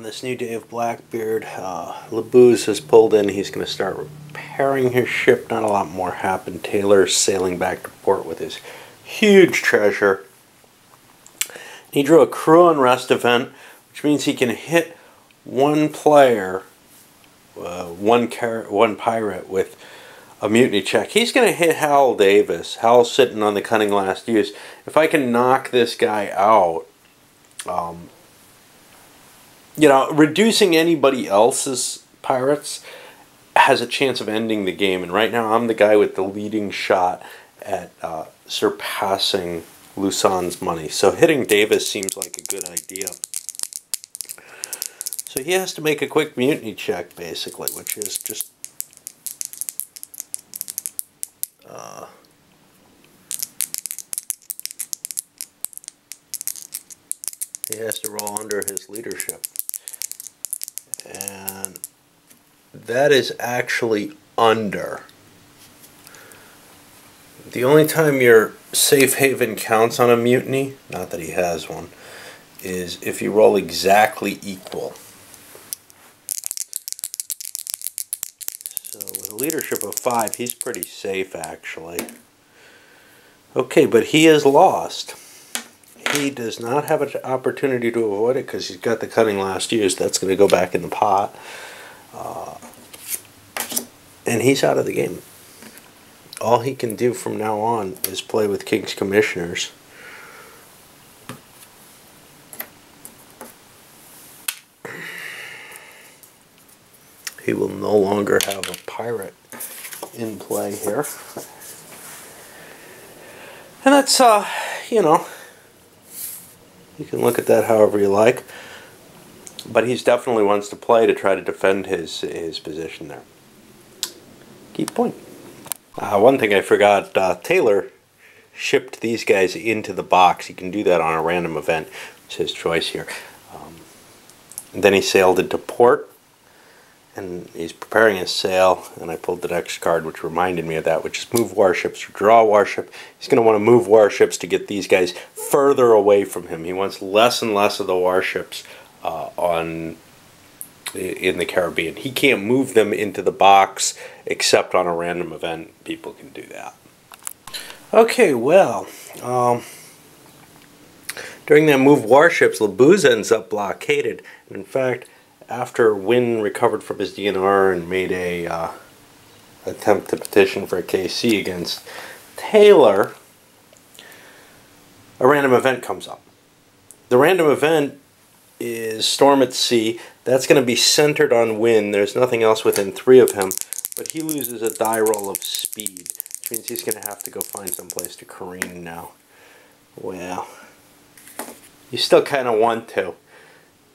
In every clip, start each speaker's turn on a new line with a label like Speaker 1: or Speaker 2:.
Speaker 1: this new day of Blackbeard, Labooze has pulled in. He's going to start repairing his ship. Not a lot more happened. Taylor's sailing back to port with his huge treasure. He drew a crew unrest event, which means he can hit one player, one pirate with a mutiny check. He's going to hit Hal Davis. Hal's sitting on the cunning last use. If I can knock this guy out, you know, reducing anybody else's pirates has a chance of ending the game. And right now I'm the guy with the leading shot at surpassing Lusan's money. So hitting Davis seems like a good idea. So he has to make a quick mutiny check, basically, which is just... he has to roll under his leadership. And that is actually under. The only time your safe haven counts on a mutiny, not that he has one, is if you roll exactly equal. So with a leadership of 5, he's pretty safe actually. Okay, but he is lost. He does not have an opportunity to avoid it because he's got the cunning last use. That's going to go back in the pot. And he's out of the game. All he can do from now on is play with King's Commissioners. He will no longer have a pirate in play here. And that's, you know, you can look at that however you like. But he's definitely wants to play to try to defend his position there. Keep point. One thing I forgot, Taylor shipped these guys into the box. He can do that on a random event. It's his choice here. And then he sailed into port. And he's preparing his sail, and I pulled the next card, which reminded me of that, which is move warships or draw a warship. He's going to want to move warships to get these guys further away from him. He wants less and less of the warships in the Caribbean. He can't move them into the box except on a random event. People can do that. Okay, well, during that move warships, Labooze ends up blockaded. And in fact, after Wynn recovered from his DNR and made a attempt to petition for a KC against Taylor, a random event comes up. The random event is Storm at Sea. That's going to be centered on Wynn. There's nothing else within 3 of him, but he loses a die roll of speed, which means he's going to have to go find someplace to careen now. Well, you still kind of want to.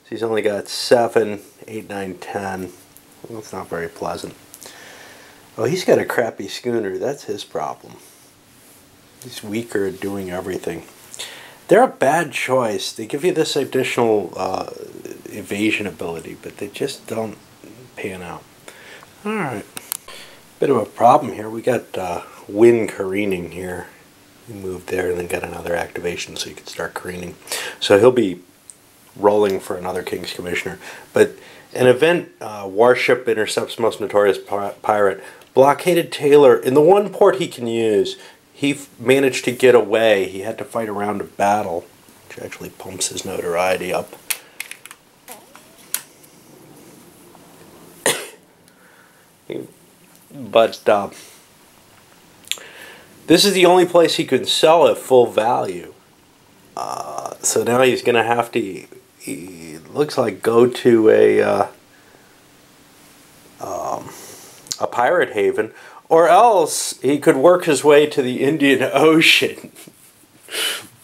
Speaker 1: He's only got 7, 8, 9, 10. Well, that's not very pleasant. Oh, he's got a crappy schooner. That's his problem. He's weaker at doing everything. They're a bad choice. They give you this additional evasion ability, but they just don't pan out. Alright. Bit of a problem here. We got Wynn careening here. He moved there and then got another activation so he could start careening. So he'll be rolling for another King's Commissioner. But an event, warship intercepts most notorious pirate, blockaded Taylor. In the one port he can use, he managed to get away. He had to fight a round of battle, which actually pumps his notoriety up. But this is the only place he could sell at full value. So now he's going to have to, he looks like, go to a pirate haven, or else he could work his way to the Indian Ocean.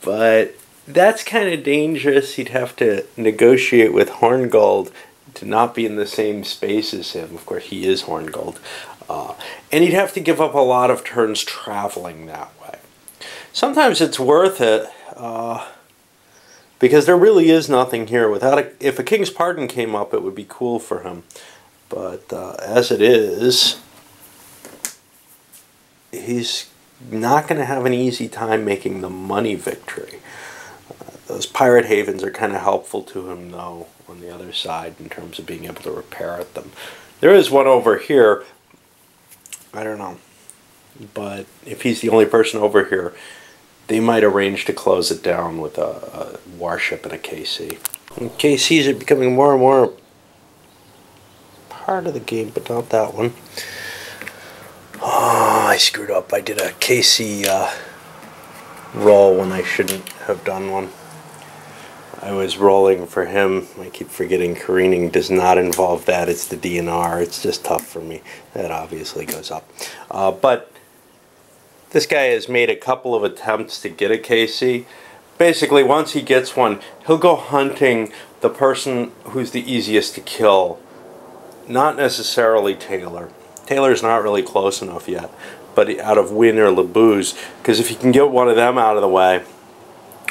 Speaker 1: But that's kind of dangerous. He'd have to negotiate with Horngold to not be in the same space as him. Of course, he is Horngold. And he'd have to give up a lot of turns traveling that way. Sometimes it's worth it, because there really is nothing here. If a King's Pardon came up, it would be cool for him. But as it is, he's not going to have an easy time making the money victory. Those pirate havens are kind of helpful to him, though. on the other side in terms of being able to repair at them. There is one over here. I don't know. But if he's the only person over here, they might arrange to close it down with a warship and a KC. And KCs are becoming more and more part of the game, but not that one. Oh, I screwed up. I did a KC roll when I shouldn't have done one. I was rolling for him. I keep forgetting careening does not involve that. It's the DNR. It's just tough for me. That obviously goes up. But this guy has made a couple of attempts to get a KC. Basically, once he gets one, he'll go hunting the person who's the easiest to kill. Not necessarily Taylor. Taylor's not really close enough yet. But out of Wynn or Labuse, because if he can get one of them out of the way,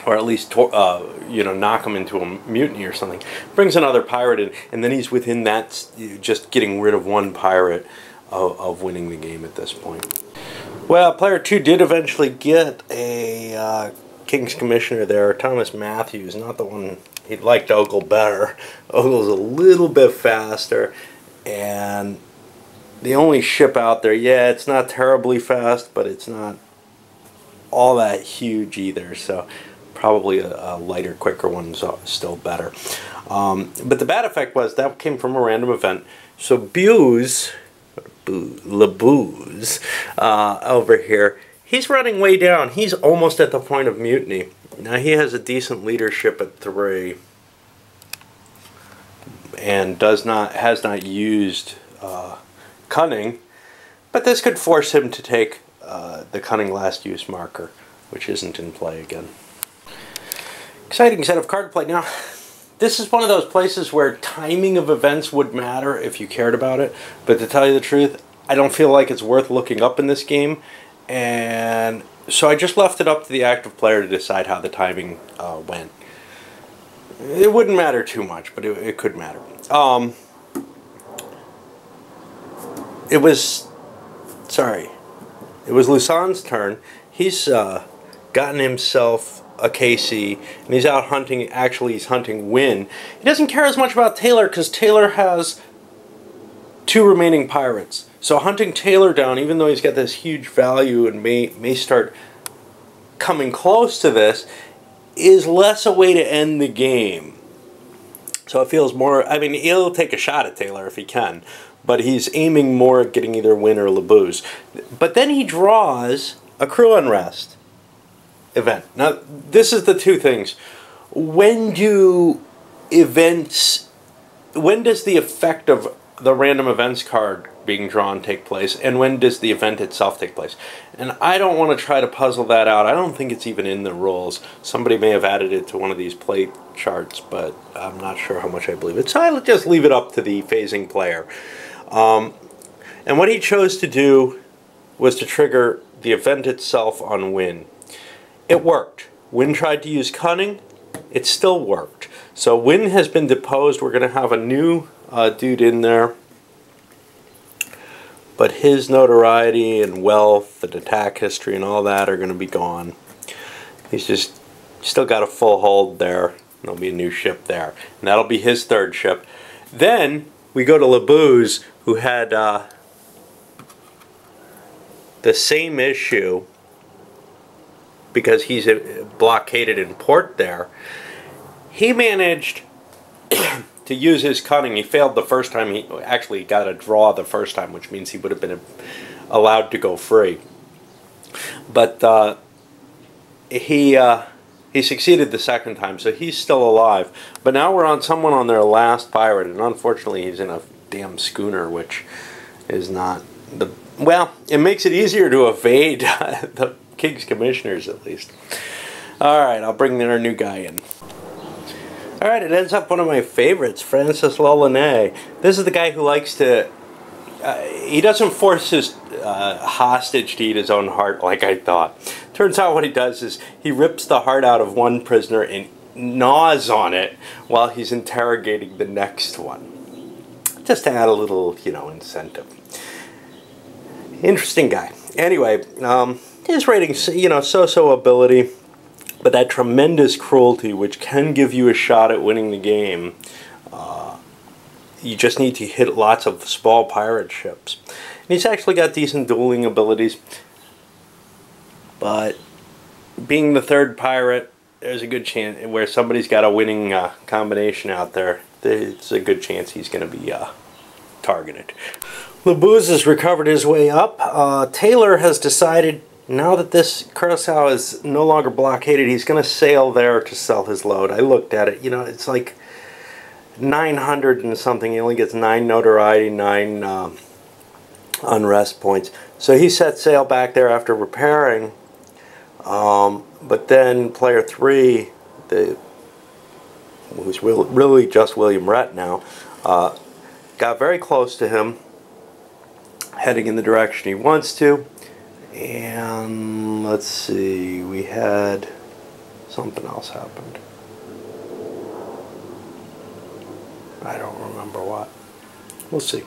Speaker 1: or at least you know, knock him into a mutiny or something, brings another pirate in, and then he's within that, just getting rid of one pirate of winning the game at this point. Well, player 2 did eventually get a King's Commissioner there, Thomas Matthews, not the one he liked Ogle better. Ogle's a little bit faster, and the only ship out there, yeah, it's not terribly fast, but it's not all that huge either, so probably a lighter, quicker one's still better. But the bad effect was that came from a random event. So Labuse over here, he's running way down. He's almost at the point of mutiny. Now he has a decent leadership at 3, and has not used cunning, but this could force him to take the cunning last use marker, which isn't in play again. Exciting set of card play. Now, this is one of those places where timing of events would matter if you cared about it, but to tell you the truth, I don't feel like it's worth looking up in this game, and so I just left it up to the active player to decide how the timing went. It wouldn't matter too much, but it could matter. It was Lusan's turn. He's gotten himself a KC, and he's out hunting. Actually, he's hunting Wynn. He doesn't care as much about Taylor because Taylor has 2 remaining pirates. So hunting Taylor down, even though he's got this huge value and may start coming close to this, is less a way to end the game. So it feels more, I mean, he'll take a shot at Taylor if he can, but he's aiming more at getting either Wynn or Labuse. But then he draws a crew unrest event. Now, this is the two things. When does the effect of the random events card being drawn take place, and when does the event itself take place? And I don't want to try to puzzle that out. I don't think it's even in the rules. Somebody may have added it to one of these play charts, but I'm not sure how much I believe it. So I'll just leave it up to the phasing player. And what he chose to do was to trigger the event itself on Wynn. It worked. Wynn tried to use cunning. It still worked. So Wynn has been deposed. We're going to have a new dude in there. But his notoriety and wealth and attack history and all that are going to be gone. He's just still got a full hold there. There'll be a new ship there. And that'll be his 3rd ship. Then we go to Labuse, who had the same issue because he's blockaded in port there. He managed to use his cunning. He failed the first time. He actually got a draw the first time, which means he would have been allowed to go free. But he succeeded the second time, so he's still alive. But now we're on someone on their last pirate, and unfortunately he's in a damn schooner, which is not the... Well, it makes it easier to evade the King's Commissioners, at least. Alright, I'll bring our new guy in. Alright, it ends up one of my favorites, Francis Lolinet. This is the guy who likes to... he doesn't force his hostage to eat his own heart like I thought. Turns out what he does is he rips the heart out of one prisoner and gnaws on it while he's interrogating the next one. Just to add a little, you know, incentive. Interesting guy. Anyway, his rating's, you know, so-so ability. But that tremendous cruelty, which can give you a shot at winning the game, you just need to hit lots of small pirate ships. And he's actually got decent dueling abilities, but being the third pirate, there's a good chance where somebody's got a winning combination out there. There's a good chance he's going to be targeted. Labuz has recovered his way up. Taylor has decided, now that this Curacao is no longer blockaded, he's going to sail there to sell his load. I looked at it. You know, it's like 900 and something. He only gets 9 notoriety, 9 unrest points. So he set sail back there after repairing. But then player 3, who's really just William Rhett now, got very close to him, heading in the direction he wants to. And let's see, we had something else happened. I don't remember what. We'll see.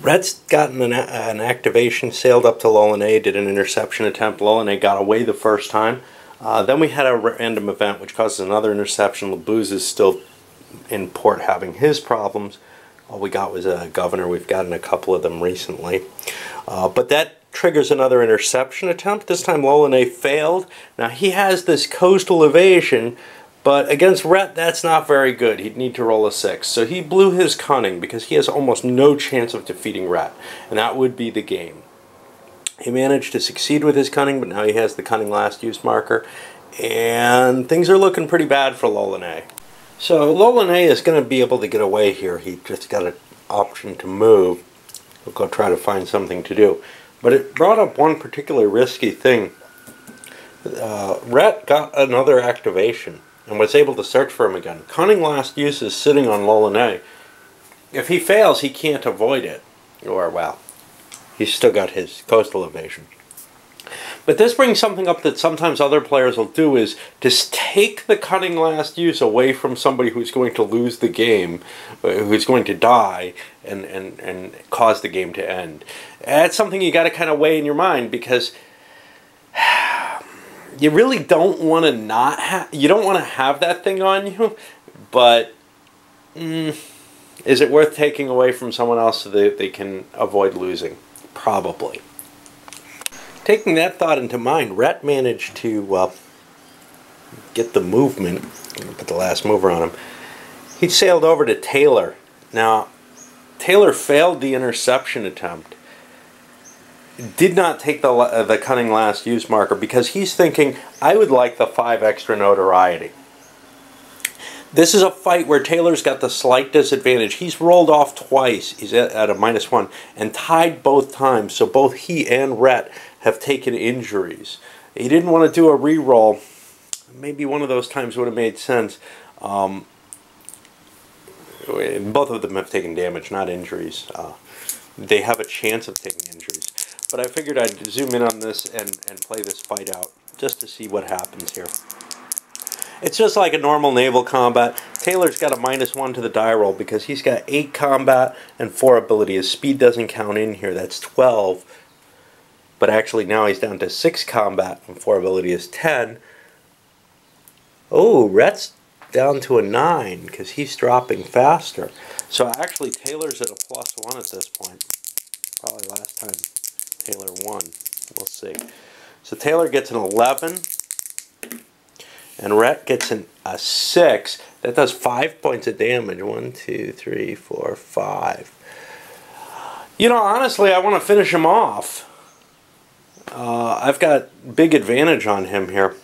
Speaker 1: Rhett's gotten an activation, sailed up to Lollanay, did an interception attempt. Lollanay got away the first time. Then we had a random event which causes another interception. Labuz is still in port having his problems. All we got was a governor. We've gotten a couple of them recently. But that triggers another interception attempt. This time Lollanay failed. Now he has this coastal evasion, but against Rhett, that's not very good. He'd need to roll a 6. So he blew his cunning because he has almost no chance of defeating Rhett. And that would be the game. He managed to succeed with his cunning, but now he has the cunning last use marker. And things are looking pretty bad for Lollanay. So Lollanay is going to be able to get away here. He just got an option to move. We'll go try to find something to do. But it brought up one particularly risky thing. Rhett got another activation and was able to search for him again. Cunning last use is sitting on Lollanay. If he fails, he can't avoid it. Or, well, he's still got his coastal evasion. But this brings something up that sometimes other players will do, is to take the cunning last use away from somebody who's going to lose the game, who's going to die, and cause the game to end. That's something you got to kind of weigh in your mind, because you really don't want to not have, you don't want to have that thing on you, but is it worth taking away from someone else so that they can avoid losing? Probably. Taking that thought into mind, Rhett managed to get the movement. I'm going to put the last mover on him. He sailed over to Taylor. Now, Taylor failed the interception attempt. Did not take the cunning last use marker because he's thinking, I would like the 5 extra notoriety. This is a fight where Taylor's got the slight disadvantage. He's rolled off twice. He's at a -1 and tied both times. So both he and Rhett have taken injuries. He didn't want to do a re-roll. Maybe one of those times would have made sense. Both of them have taken damage, not injuries. They have a chance of taking injuries. But I figured I'd zoom in on this and play this fight out just to see what happens here. It's just like a normal naval combat. Taylor's got a -1 to the die roll because he's got 8 combat and 4 ability. His speed doesn't count in here. That's 12. But actually now he's down to 6 combat and 4 ability is 10. Oh, Rhett's down to a 9 because he's dropping faster. So actually Taylor's at a +1 at this point. Probably last time Taylor won. We'll see. So Taylor gets an 11. And Rhett gets a 6. That does 5 points of damage. 1, 2, 3, 4, 5. You know, honestly, I want to finish him off. I've got big advantage on him here.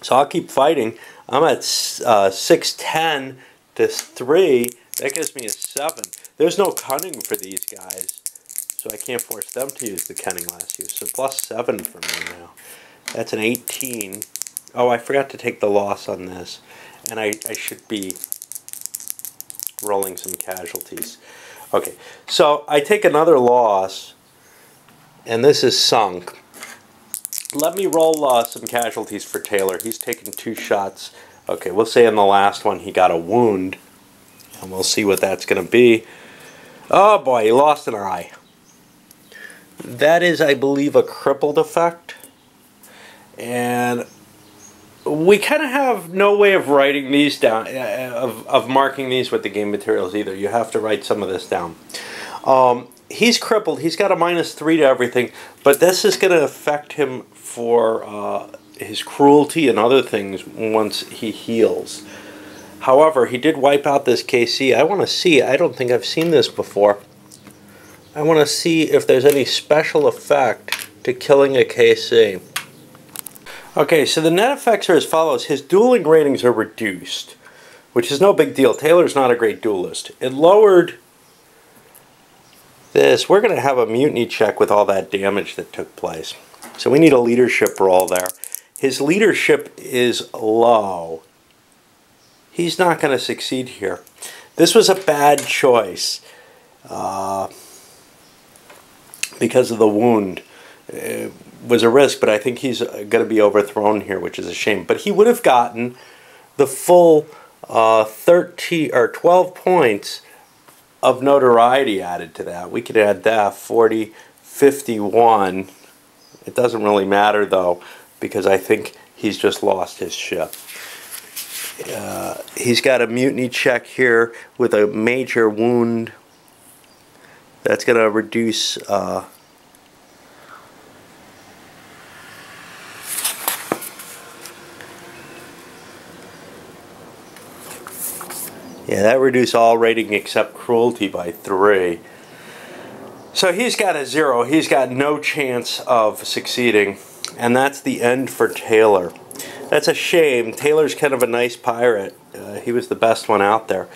Speaker 1: So I'll keep fighting. I'm at 6-10 to 3. That gives me a 7. There's no cunning for these guys, so I can't force them to use the cunning last use. So +7 for me now. That's an 18. Oh, I forgot to take the loss on this. And I should be rolling some casualties. Okay, so I take another loss, and this is sunk. Let me roll some casualties for Taylor. He's taken 2 shots. Okay, we'll say in the last one he got a wound. And we'll see what that's going to be. Oh boy, he lost an eye. That is, I believe, a crippled effect. And we kind of have no way of writing these down, of marking these with the game materials either. You have to write some of this down. He's crippled. He's got a -3 to everything, but this is going to affect him for his cruelty and other things once he heals. However, he did wipe out this KC. I want to see. I don't think I've seen this before. I want to see if there's any special effect to killing a KC. Okay, so the net effects are as follows. His dueling ratings are reduced, which is no big deal. Taylor's not a great duelist. It lowered this. We're going to have a mutiny check with all that damage that took place. So we need a leadership roll there. His leadership is low. He's not going to succeed here. This was a bad choice because of the wound. It was a risk, but I think he's going to be overthrown here, which is a shame. But he would have gotten the full 13 or 12 points of notoriety added to that. We could add that 40, 51. It doesn't really matter though, because I think he's just lost his ship. He's got a mutiny check here with a major wound. That's going to reduce yeah, that reduced all rating except cruelty by 3. So he's got a 0. He's got no chance of succeeding. And that's the end for Taylor. That's a shame. Taylor's kind of a nice pirate. He was the best one out there.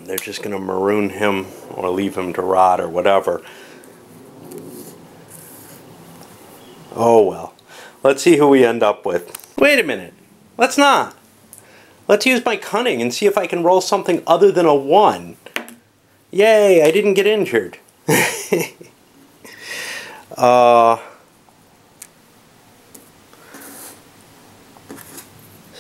Speaker 1: They're just going to maroon him or leave him to rot or whatever. Oh well. Let's see who we end up with. Wait a minute. Let's not. Let's use my cunning and see if I can roll something other than a 1. Yay, I didn't get injured.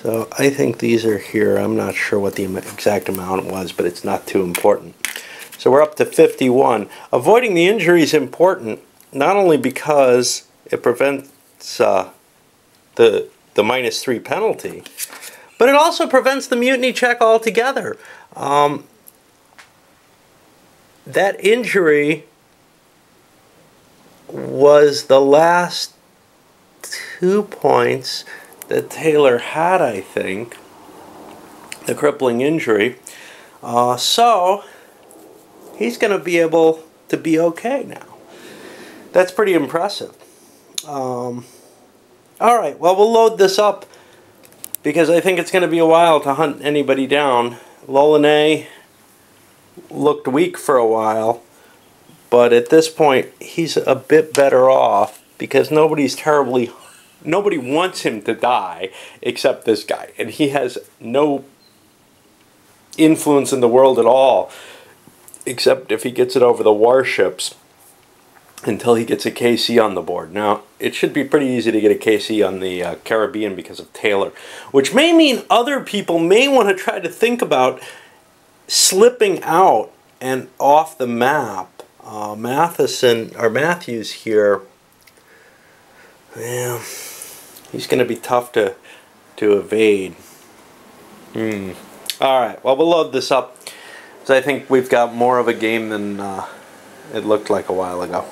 Speaker 1: So I think these are here. I'm not sure what the exact amount was, but it's not too important. So we're up to 51. Avoiding the injury is important, not only because it prevents the -3 penalty, but it also prevents the mutiny check altogether. That injury was the last 2 points that Taylor had, I think. The crippling injury. So, he's going to be able to be okay now. That's pretty impressive. Alright, well, we'll load this up because I think it's going to be a while to hunt anybody down. Lolonais looked weak for a while, but at this point he's a bit better off because nobody wants him to die except this guy, and he has no influence in the world at all except if he gets it over the warships until he gets a KC on the board. Now, it should be pretty easy to get a KC on the Caribbean because of Taylor, which may mean other people may want to try to think about slipping out and off the map. Matthews here, yeah, he's going to be tough to evade. Alright, well, we'll load this up because I think we've got more of a game than it looked like a while ago.